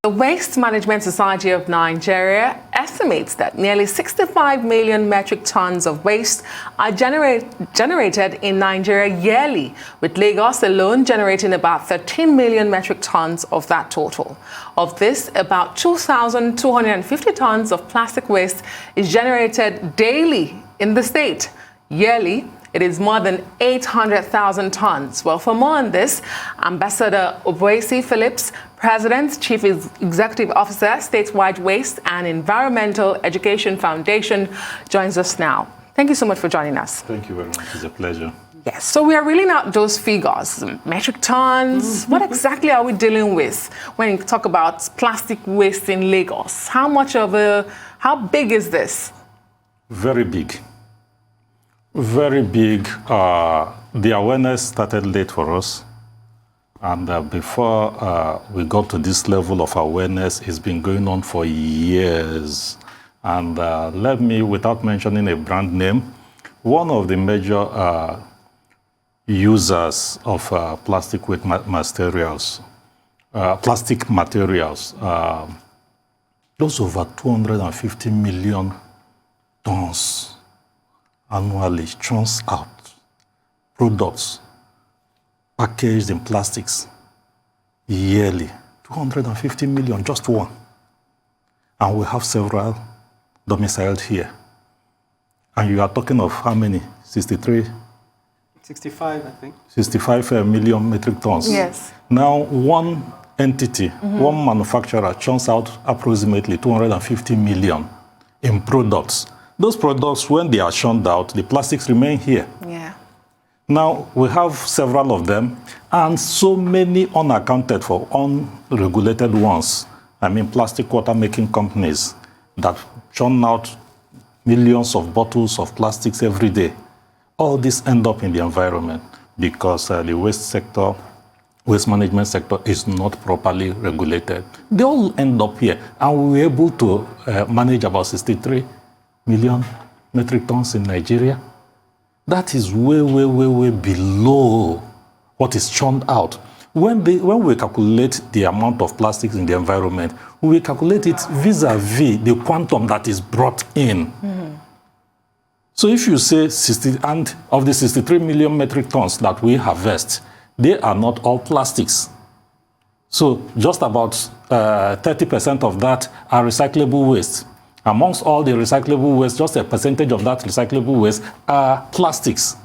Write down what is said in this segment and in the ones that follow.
The Waste Management Society of Nigeria estimates that nearly 65 million metric tons of waste are generated in Nigeria yearly, with Lagos alone generating about 13 million metric tons of that total. Of this, about 2,250 tons of plastic waste is generated daily in the state. Yearly, it is more than 800,000 tons. Well, for more on this, Ambassador OBUESI Phillips, President, Chief Executive Officer, Statewide Waste and Environmental Education Foundation, joins us now. Thank you so much for joining us. Thank you very much. It's a pleasure. Yes, so we are reeling out those figures, metric tons. What exactly are we dealing with when you talk about plastic waste in Lagos? How big is this? Very big. Very big. The awareness started late for us. And before we got to this level of awareness, it's been going on for years. And let me, without mentioning a brand name, one of the major users of plastic waste materials, those over 250 million tons annually churns out products packaged in plastics yearly. 250 million, just one. And we have several domiciled here. And you are talking of how many? 65, I think. 65 million metric tons. Yes. Now, one entity, one manufacturer churns out approximately 250 million in products. Those products, when they are churned out, the plastics remain here. Yeah. Now, we have several of them, and so many unaccounted for, unregulated ones. I mean, plastic water-making companies that churn out millions of bottles of plastics every day. All this end up in the environment because the waste management sector is not properly regulated. They all end up here, and we're able to manage about 63 million metric tons in Nigeria. That is way, way, way, way below what is churned out. When we calculate the amount of plastics in the environment, we calculate it vis-a-vis the quantum that is brought in. So if you say and of the 63 million metric tons that we harvest, they are not all plastics. So just about 30% of that are recyclable waste. Amongst all the recyclable waste, just a percentage of that recyclable waste are plastics.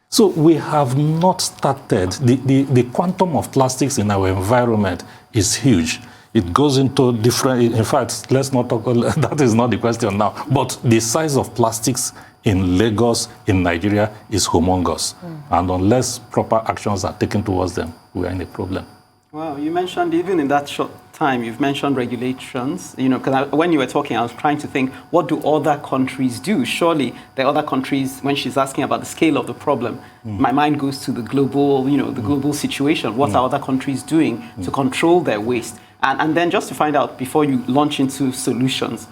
So we have not started. The quantum of plastics in our environment is huge. It goes into different, in fact, let's not talk, that is not the question now, but the size of plastics in Lagos, in Nigeria, is humongous. And unless proper actions are taken towards them, we are in a problem. Wow, you mentioned, even in that short time, you've mentioned regulations. You know, because when you were talking, I was trying to think, what do other countries do? Surely the other countries, when she's asking about the scale of the problem, my mind goes to the global, the global situation. What are other countries doing to control their waste? And then just to find out, before you launch into solutions,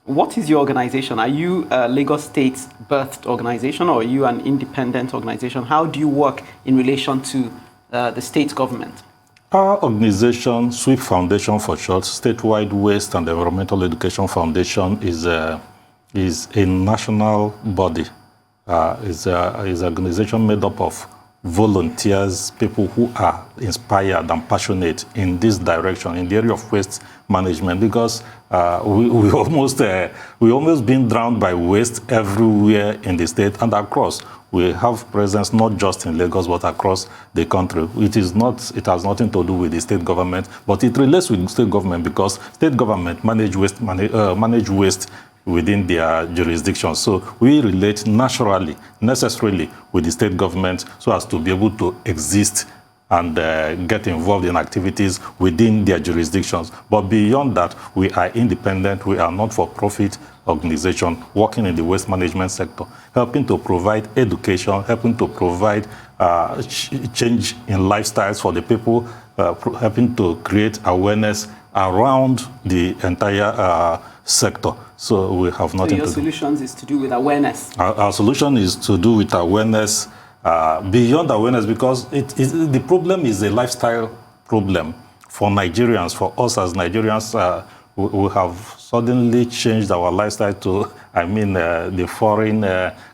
what is your organization? Are you a Lagos State-birthed organization, or are you an independent organization? How do you work in relation to the state government? Our organization, SWEEP Foundation for short, Statewide Waste and Environmental Education Foundation, is a national body. It's an organization made up of volunteers, people who are inspired and passionate in this direction, in the area of waste management, because we almost been drowned by waste everywhere in the state and across. We have presence not just in Lagos, but across the country. It has nothing to do with the state government, but it relates with the state government because state government manage waste within their jurisdiction. So we relate necessarily with the state government so as to be able to exist and get involved in activities within their jurisdictions. But beyond that, we are independent. We are not for-profit organization working in the waste management sector, helping to provide education, helping to provide change in lifestyles for the people, helping to create awareness around the entire sector. So we have nothing to do. So your solutions is to do with awareness? Our solution is to do with awareness, beyond awareness, because the problem is a lifestyle problem for Nigerians, for us as Nigerians, we have suddenly changed our lifestyle to, the foreign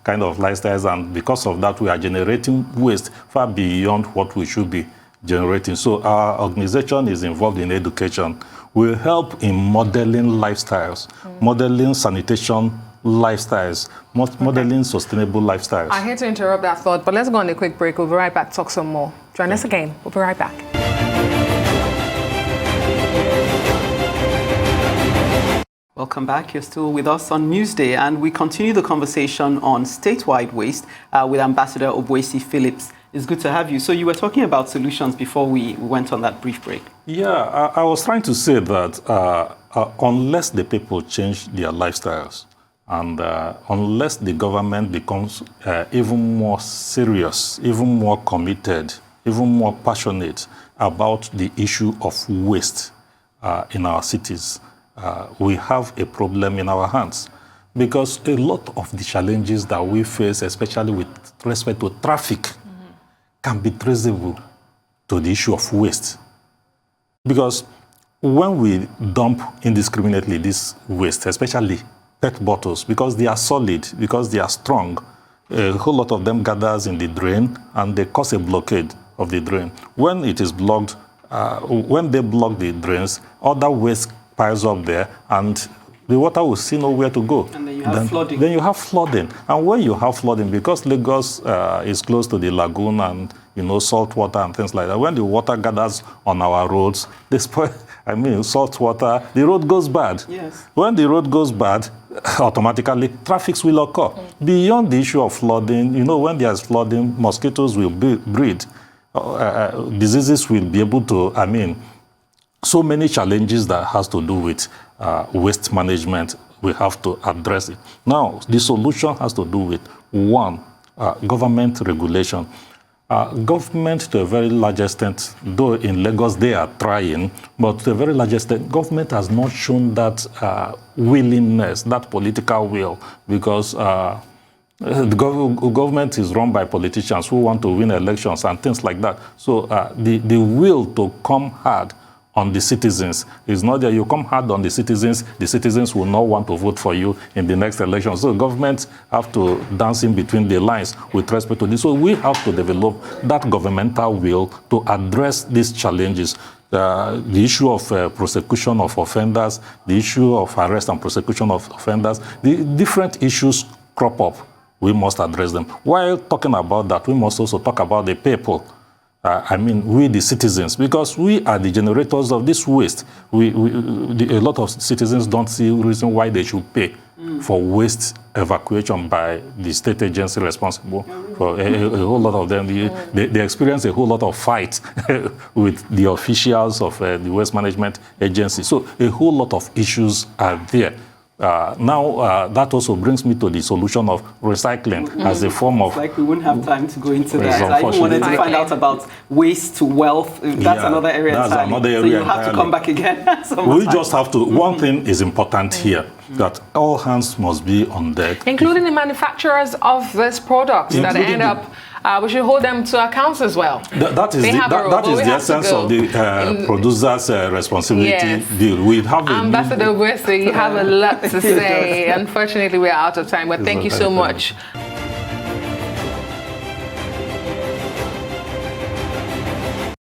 kind of lifestyles, and because of that, we are generating waste far beyond what we should be generating. So our organization is involved in education. We help in modeling lifestyles, modeling sanitation lifestyles, modeling sustainable lifestyles. I hate to interrupt that thought, but let's go on a quick break. We'll be right back, talk some more. Join us again. We'll be right back. Welcome back. You're still with us on Newsday, and we continue the conversation on statewide waste with Ambassador OBUESI Phillips. It's good to have you. So you were talking about solutions before we went on that brief break. Yeah, I was trying to say that unless the people change their lifestyles, and unless the government becomes even more serious, even more committed, even more passionate about the issue of waste in our cities, we have a problem in our hands. Because a lot of the challenges that we face, especially with respect to traffic, can be traceable to the issue of waste. Because when we dump indiscriminately this waste, especially PET bottles, because they are solid, because they are strong, a whole lot of them gathers in the drain and they cause a blockade of the drain. When it is blocked, when they block the drains, other waste piles up there and the water will see nowhere to go. And then you have flooding. Then you have flooding. And when you have flooding, because Lagos is close to the lagoon and, salt water and things like that, when the water gathers on our roads, they spoil, salt water, the road goes bad. Yes. When the road goes bad, automatically traffic will occur. Beyond the issue of flooding, when there's flooding, mosquitoes will breed. Diseases will be able to, so many challenges that has to do with waste management, we have to address it. Now, the solution has to do with, one, government regulation. Government, to a very large extent, though in Lagos they are trying, but to a very large extent, government has not shown that willingness, that political will, because the government is run by politicians who want to win elections and things like that. So the will to come hard on the citizens is not there. You come hard on the citizens will not want to vote for you in the next election. So governments have to dance in between the lines with respect to this. So we have to develop that governmental will to address these challenges. The issue of prosecution of offenders, the issue of arrest and prosecution of offenders, the different issues crop up. We must address them. While talking about that, we must also talk about the people. We the citizens, because we are the generators of this waste. A lot of citizens don't see reason why they should pay for waste evacuation by the state agency responsible. For a whole lot of them, they experience a whole lot of fight with the officials of the waste management agency. So a whole lot of issues are there. That also brings me to the solution of recycling as a form of... It's like we wouldn't have time to go into that. I even wanted to find out about waste to wealth. That's another area entirely. Another area so you have to come back again. We just have to... One thing is important here, that all hands must be on deck. Including the manufacturers of these products that end up... we should hold them to account as well. That is the essence of the producer's responsibility deal. We have Ambassador OBUESI, you have a lot to say. Unfortunately, we are out of time, but thank you so much.